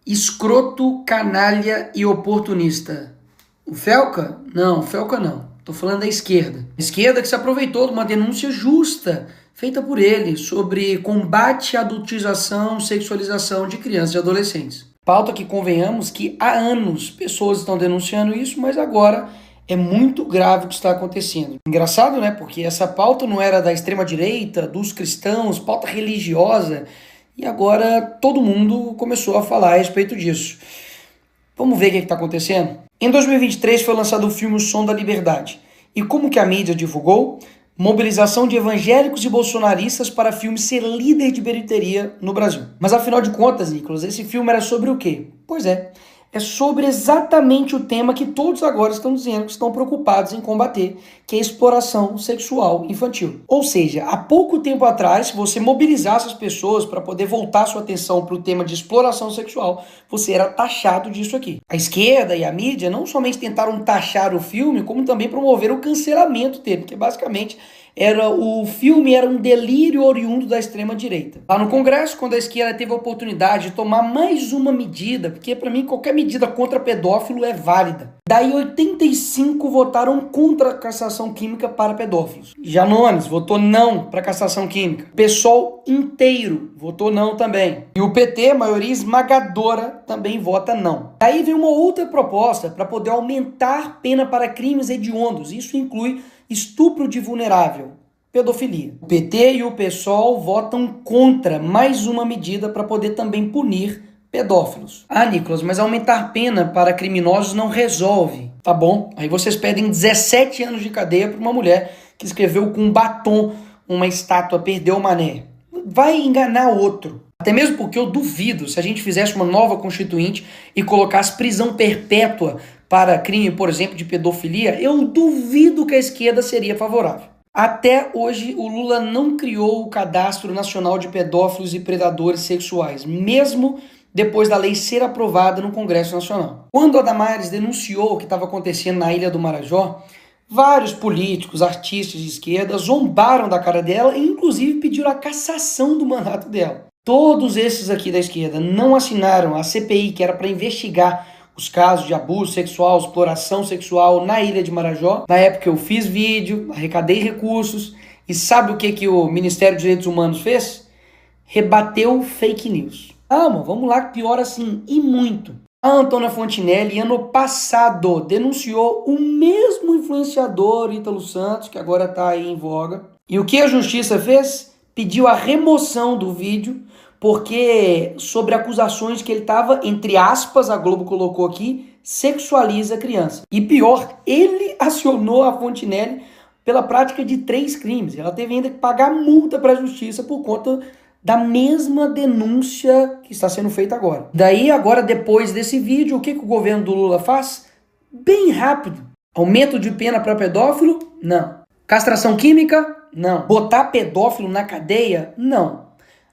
Escroto, canalha e oportunista. O Felca? Não, o Felca não. Tô falando da esquerda. A esquerda que se aproveitou de uma denúncia justa feita por ele sobre combate à adultização, sexualização de crianças e adolescentes. Pauta que, convenhamos, que há anos pessoas estão denunciando isso, mas agora é muito grave o que está acontecendo. Engraçado, né? Porque essa pauta não era da extrema-direita, dos cristãos, pauta religiosa, e agora todo mundo começou a falar a respeito disso. Vamos ver o que está acontecendo? Em 2023 foi lançado o filme O Som da Liberdade. E como que a mídia divulgou? Mobilização de evangélicos e bolsonaristas para filme ser líder de bilheteria no Brasil. Mas afinal de contas, Nicolas, esse filme era sobre o quê? Pois é sobre exatamente o tema que todos agora estão dizendo que estão preocupados em combater, que é a exploração sexual infantil. Ou seja, há pouco tempo atrás, se você mobilizasse as pessoas para poder voltar sua atenção para o tema de exploração sexual, você era taxado disso aqui. A esquerda e a mídia não somente tentaram taxar o filme, como também promoveram o cancelamento dele, porque basicamente o filme era um delírio oriundo da extrema-direita. Lá no Congresso, quando a esquerda teve a oportunidade de tomar mais uma medida, porque para mim qualquer medida contra pedófilo é válida. Daí 85 votaram contra a castração química para pedófilos. Janones votou não para a castração química. O PSOL inteiro votou não também. E o PT, maioria esmagadora, também vota não. Daí vem uma outra proposta para poder aumentar pena para crimes hediondos. Isso inclui estupro de vulnerável, pedofilia. O PT e o PSOL votam contra mais uma medida para poder também punir pedófilos. Ah, Nicolas, mas aumentar pena para criminosos não resolve. Tá bom, aí vocês pedem 17 anos de cadeia para uma mulher que escreveu com batom uma estátua Perdeu o Mané. Vai enganar outro. Até mesmo porque eu duvido, se a gente fizesse uma nova constituinte e colocasse prisão perpétua para crime, por exemplo, de pedofilia, eu duvido que a esquerda seria favorável. Até hoje, o Lula não criou o Cadastro Nacional de Pedófilos e Predadores Sexuais, mesmo depois da lei ser aprovada no Congresso Nacional. Quando a Damares denunciou o que estava acontecendo na Ilha do Marajó, vários políticos, artistas de esquerda zombaram da cara dela e inclusive pediram a cassação do mandato dela. Todos esses aqui da esquerda não assinaram a CPI, que era para investigar os casos de abuso sexual, exploração sexual na Ilha de Marajó. Na época eu fiz vídeo, arrecadei recursos, e sabe o que o Ministério dos Direitos Humanos fez? Rebateu fake news. Calma, vamos lá, pior assim, e muito. A Antônia Fontinelli, ano passado, denunciou o mesmo influenciador Ítalo Santos, que agora está aí em voga. E o que a justiça fez? Pediu a remoção do vídeo, porque sobre acusações que ele estava, entre aspas, a Globo colocou aqui, sexualiza a criança. E pior, ele acionou a Fontinelli pela prática de 3 crimes. Ela teve ainda que pagar multa para a justiça por conta da mesma denúncia que está sendo feita agora. Daí, agora, depois desse vídeo, o que o governo do Lula faz? Bem rápido. Aumento de pena para pedófilo? Não. Castração química? Não. Botar pedófilo na cadeia? Não.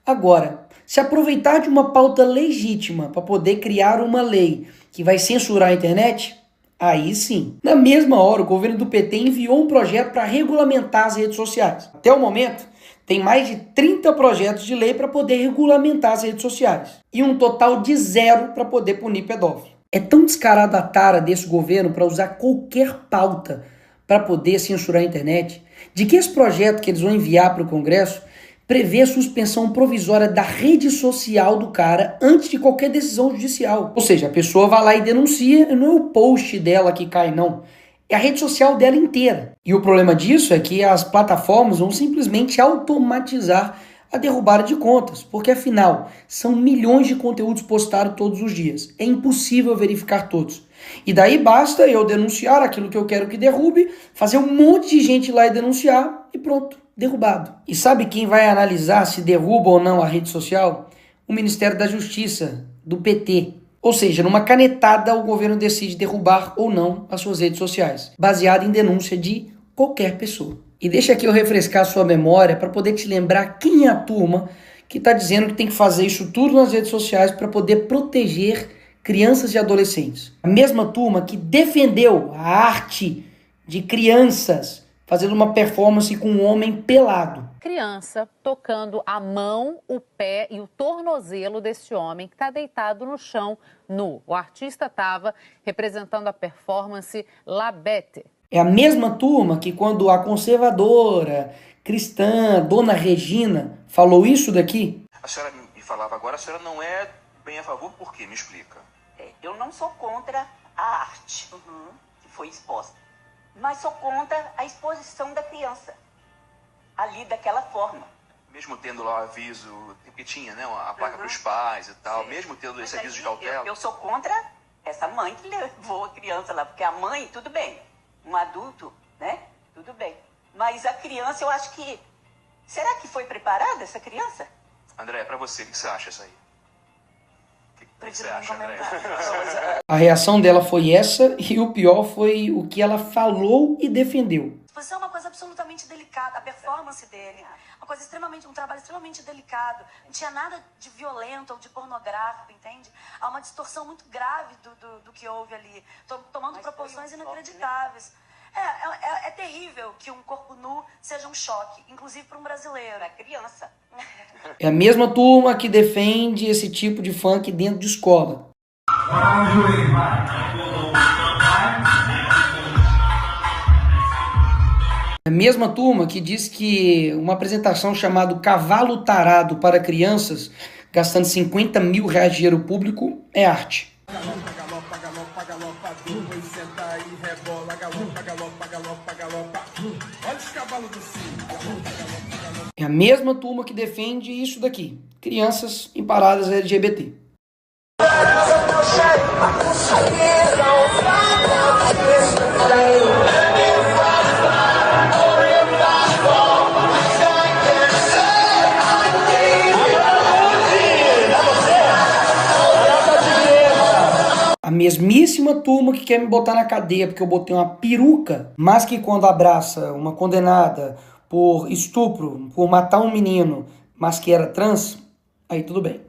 Agora, se aproveitar de uma pauta legítima para poder criar uma lei que vai censurar a internet, aí sim. Na mesma hora, o governo do PT enviou um projeto para regulamentar as redes sociais. Até o momento, tem mais de 30 projetos de lei para poder regulamentar as redes sociais. E um total de 0 para poder punir pedófilo. É tão descarada a tara desse governo para usar qualquer pauta para poder censurar a internet, de que esse projeto que eles vão enviar para o Congresso prevê a suspensão provisória da rede social do cara antes de qualquer decisão judicial. Ou seja, a pessoa vai lá e denuncia, e não é o post dela que cai, não. É a rede social dela inteira. E o problema disso é que as plataformas vão simplesmente automatizar a derrubada de contas, porque afinal, são milhões de conteúdos postados todos os dias. É impossível verificar todos. E daí basta eu denunciar aquilo que eu quero que derrube, fazer um monte de gente lá e denunciar, e pronto, derrubado. E sabe quem vai analisar se derruba ou não a rede social? O Ministério da Justiça, do PT. Ou seja, numa canetada o governo decide derrubar ou não as suas redes sociais, baseado em denúncia de qualquer pessoa. E deixa aqui eu refrescar a sua memória para poder te lembrar quem é a turma que está dizendo que tem que fazer isso tudo nas redes sociais para poder proteger crianças e adolescentes. A mesma turma que defendeu a arte de crianças fazendo uma performance com um homem pelado. Criança tocando a mão, o pé e o tornozelo desse homem que está deitado no chão nu. O artista estava representando a performance La Bête. É a mesma turma que quando a conservadora cristã Dona Regina falou isso daqui. A senhora me falava agora, a senhora não é bem a favor, por quê? Me explica. Eu não sou contra a arte que foi exposta, mas sou contra a exposição da criança ali daquela forma. Mesmo tendo lá o aviso, porque tinha, né, a placa para os pais e tal, mesmo tendo esse aviso de cautela. Eu sou contra essa mãe que levou a criança lá, porque a mãe, tudo bem, um adulto, né, tudo bem. Mas a criança, eu acho que... Será que foi preparada essa criança? André, para você, o que você acha isso aí? O que você acha, André? A reação dela foi essa e o pior foi o que ela falou e defendeu. A exposição é uma coisa absolutamente delicada, a performance dele, um trabalho extremamente delicado. Não tinha nada de violento ou de pornográfico, entende? Há uma distorção muito grave do que houve ali, tomando proporções inacreditáveis. É terrível que um corpo nu seja um choque, inclusive para um brasileiro. É criança. É a mesma turma que defende esse tipo de funk dentro de escola. É a mesma turma que diz que uma apresentação chamada Cavalo Tarado para crianças, gastando 50 mil reais de dinheiro público, é arte. É a mesma turma que defende isso daqui, crianças em paradas LGBT. A mesmíssima turma que quer me botar na cadeia porque eu botei uma peruca, mas que quando abraça uma condenada por estupro, por matar um menino, mas que era trans, aí tudo bem.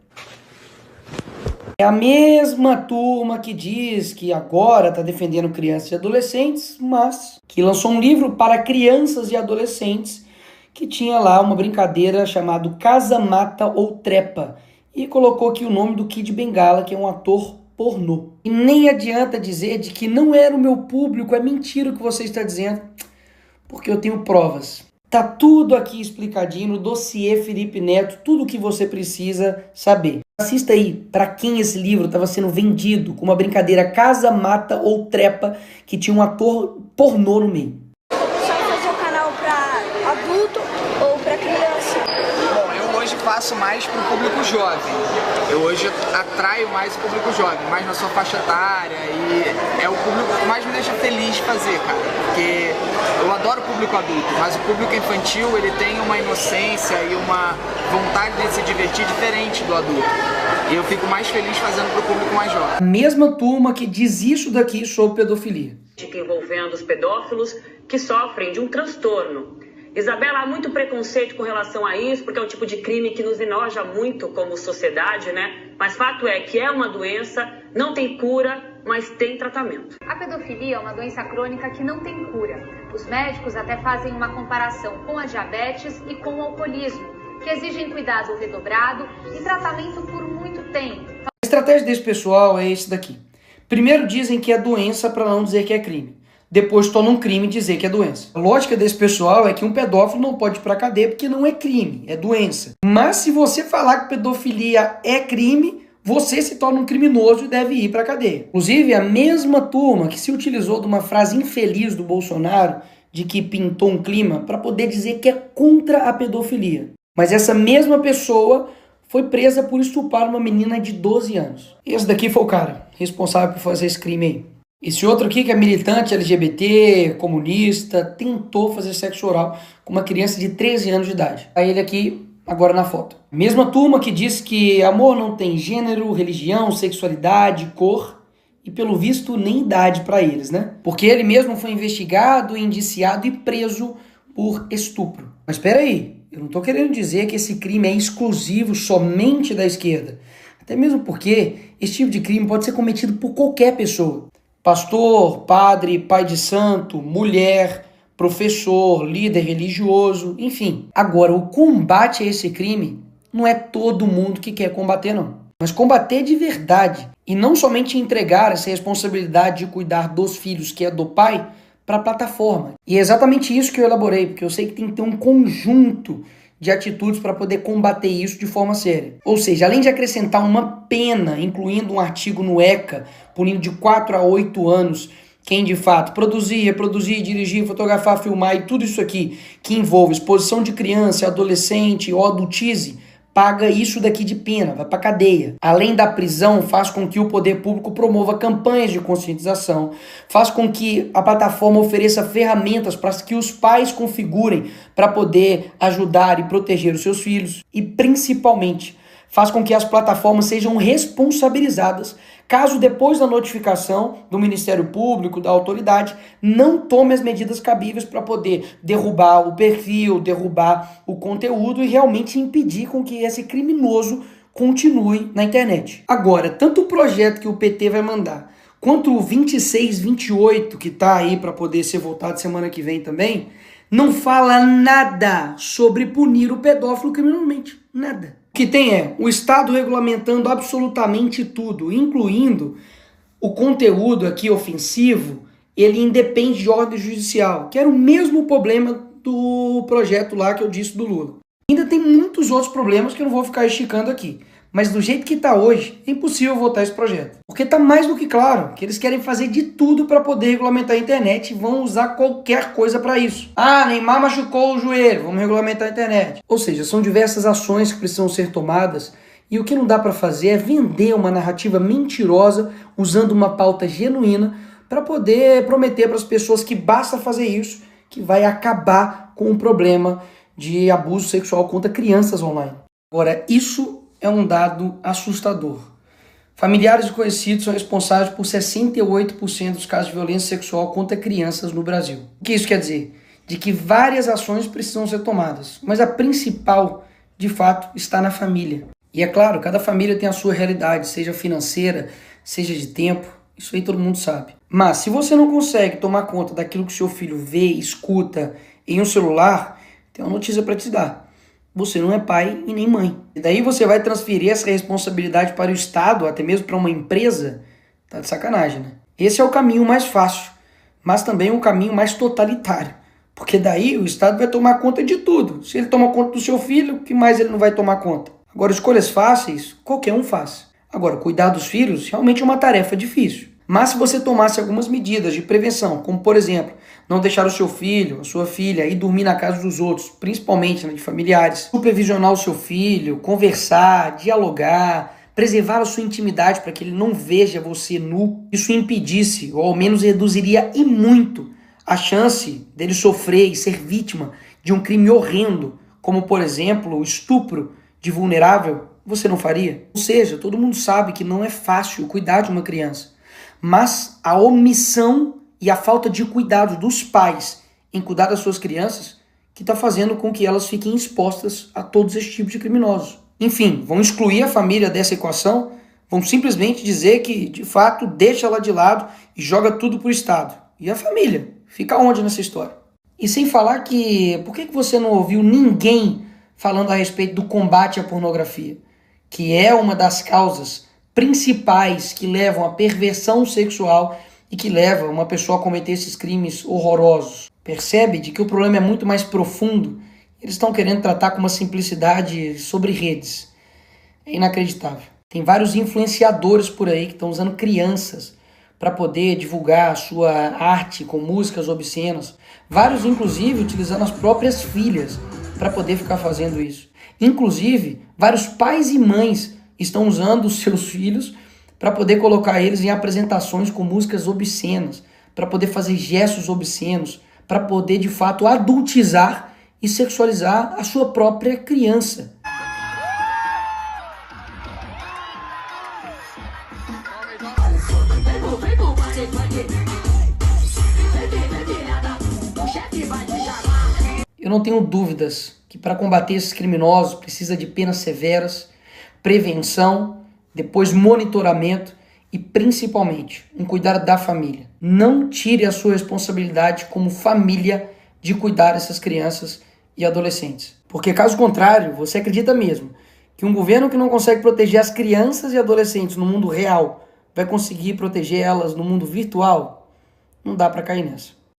É a mesma turma que diz que agora está defendendo crianças e adolescentes, mas que lançou um livro para crianças e adolescentes que tinha lá uma brincadeira chamada Casa, Mata ou Trepa e colocou aqui o nome do Kid Bengala, que é um ator pornô. E nem adianta dizer de que não era o meu público, é mentira o que você está dizendo, porque eu tenho provas. Tá tudo aqui explicadinho no dossiê Felipe Neto, tudo o que você precisa saber. Assista aí para quem esse livro estava sendo vendido com uma brincadeira Casa, Mata ou Trepa que tinha um ator pornô no meio. Só fazer o canal para adulto ou para criança? Bom, eu hoje faço mais para o público jovem. Eu hoje atraio mais o público jovem, mais na sua faixa etária, e é o público que mais me deixa feliz de fazer, cara. Porque eu adoro o público adulto, mas o público infantil, ele tem uma inocência e uma vontade de se divertir diferente do adulto. E eu fico mais feliz fazendo para o público mais jovem. A mesma turma que diz isso daqui sobre pedofilia. Envolvendo os pedófilos que sofrem de um transtorno. Isabela, há muito preconceito com relação a isso, porque é um tipo de crime que nos enoja muito como sociedade, né? Mas fato é que é uma doença, não tem cura, mas tem tratamento. A pedofilia é uma doença crônica que não tem cura. Os médicos até fazem uma comparação com a diabetes e com o alcoolismo, que exigem cuidado redobrado e tratamento por muito tempo. A estratégia desse pessoal é esse daqui. Primeiro dizem que é doença para não dizer que é crime. Depois tornam um crime dizer que é doença. A lógica desse pessoal é que um pedófilo não pode ir pra cadeia porque não é crime, é doença. Mas se você falar que pedofilia é crime, você se torna um criminoso e deve ir pra cadeia. Inclusive, a mesma turma que se utilizou de uma frase infeliz do Bolsonaro, de que pintou um clima, para poder dizer que é contra a pedofilia. Mas essa mesma pessoa foi presa por estuprar uma menina de 12 anos. Esse daqui foi o cara responsável por fazer esse crime aí. Esse outro aqui, que é militante LGBT, comunista, tentou fazer sexo oral com uma criança de 13 anos de idade. Aí ele aqui, agora na foto. Mesma turma que diz que amor não tem gênero, religião, sexualidade, cor e, pelo visto, nem idade para eles, né? Porque ele mesmo foi investigado, indiciado e preso por estupro. Mas espera aí, eu não tô querendo dizer que esse crime é exclusivo somente da esquerda. Até mesmo porque esse tipo de crime pode ser cometido por qualquer pessoa. Pastor, padre, pai de santo, mulher, professor, líder religioso, enfim. Agora, o combate a esse crime não é todo mundo que quer combater, não. Mas combater de verdade e não somente entregar essa responsabilidade de cuidar dos filhos, que é do pai, para a plataforma. E é exatamente isso que eu elaborei, porque eu sei que tem que ter um conjunto de atitudes para poder combater isso de forma séria. Ou seja, além de acrescentar uma pena, incluindo um artigo no ECA, punindo de 4 a 8 anos quem de fato produzir, reproduzir, dirigir, fotografar, filmar e tudo isso aqui que envolve exposição de criança, adolescente ou adultize, paga isso daqui de pena, vai para cadeia. Além da prisão, faz com que o poder público promova campanhas de conscientização, faz com que a plataforma ofereça ferramentas para que os pais configurem para poder ajudar e proteger os seus filhos e, principalmente, faz com que as plataformas sejam responsabilizadas caso depois da notificação do Ministério Público, da autoridade, não tome as medidas cabíveis para poder derrubar o perfil, derrubar o conteúdo e realmente impedir com que esse criminoso continue na internet. Agora, tanto o projeto que o PT vai mandar, quanto o 2628, que está aí para poder ser votado semana que vem também, não fala nada sobre punir o pedófilo criminalmente. Nada. O que tem é o Estado regulamentando absolutamente tudo, incluindo o conteúdo aqui ofensivo, ele independe de ordem judicial, que era o mesmo problema do projeto lá que eu disse do Lula. Ainda tem muitos outros problemas que eu não vou ficar esticando aqui. Mas do jeito que está hoje, é impossível votar esse projeto. Porque está mais do que claro que eles querem fazer de tudo para poder regulamentar a internet e vão usar qualquer coisa para isso. Ah, Neymar machucou o joelho, vamos regulamentar a internet. Ou seja, são diversas ações que precisam ser tomadas e o que não dá para fazer é vender uma narrativa mentirosa usando uma pauta genuína para poder prometer para as pessoas que basta fazer isso, que vai acabar com o problema de abuso sexual contra crianças online. Agora, isso é um dado assustador. Familiares e conhecidos são responsáveis por 68% dos casos de violência sexual contra crianças no Brasil. O que isso quer dizer? De que várias ações precisam ser tomadas, mas a principal, de fato, está na família. E é claro, cada família tem a sua realidade, seja financeira, seja de tempo, isso aí todo mundo sabe. Mas se você não consegue tomar conta daquilo que seu filho vê, escuta em um celular, tem uma notícia para te dar. Você não é pai e nem mãe. E daí você vai transferir essa responsabilidade para o Estado, até mesmo para uma empresa? Tá de sacanagem, né? Esse é o caminho mais fácil, mas também o caminho mais totalitário. Porque daí o Estado vai tomar conta de tudo. Se ele toma conta do seu filho, o que mais ele não vai tomar conta? Agora, escolhas fáceis, qualquer um faz. Agora, cuidar dos filhos realmente é uma tarefa difícil. Mas se você tomasse algumas medidas de prevenção, como por exemplo, não deixar o seu filho, a sua filha ir dormir na casa dos outros, principalmente de familiares, supervisionar o seu filho, conversar, dialogar, preservar a sua intimidade para que ele não veja você nu, isso impedisse, ou ao menos reduziria e muito, a chance dele sofrer e ser vítima de um crime horrendo, como por exemplo o estupro de vulnerável, você não faria? Ou seja, todo mundo sabe que não é fácil cuidar de uma criança. Mas a omissão e a falta de cuidado dos pais em cuidar das suas crianças que está fazendo com que elas fiquem expostas a todos esses tipos de criminosos. Enfim, vão excluir a família dessa equação, vão simplesmente dizer que, de fato, deixa ela de lado e joga tudo para o Estado. E a família? Fica onde nessa história? E sem falar que, por que você não ouviu ninguém falando a respeito do combate à pornografia, que é uma das causas principais que levam à perversão sexual e que levam uma pessoa a cometer esses crimes horrorosos. Percebe de que o problema é muito mais profundo. Eles estão querendo tratar com uma simplicidade sobre redes. É inacreditável. Tem vários influenciadores por aí que estão usando crianças para poder divulgar a sua arte com músicas obscenas. Vários, inclusive, utilizando as próprias filhas para poder ficar fazendo isso. Inclusive, vários pais e mães estão usando os seus filhos para poder colocar eles em apresentações com músicas obscenas, para poder fazer gestos obscenos, para poder, de fato, adultizar e sexualizar a sua própria criança. Eu não tenho dúvidas que para combater esses criminosos precisa de penas severas, prevenção, depois monitoramento e principalmente um cuidado da família. Não tire a sua responsabilidade como família de cuidar dessas crianças e adolescentes. Porque caso contrário, você acredita mesmo que um governo que não consegue proteger as crianças e adolescentes no mundo real vai conseguir proteger elas no mundo virtual? Não dá para cair nessa.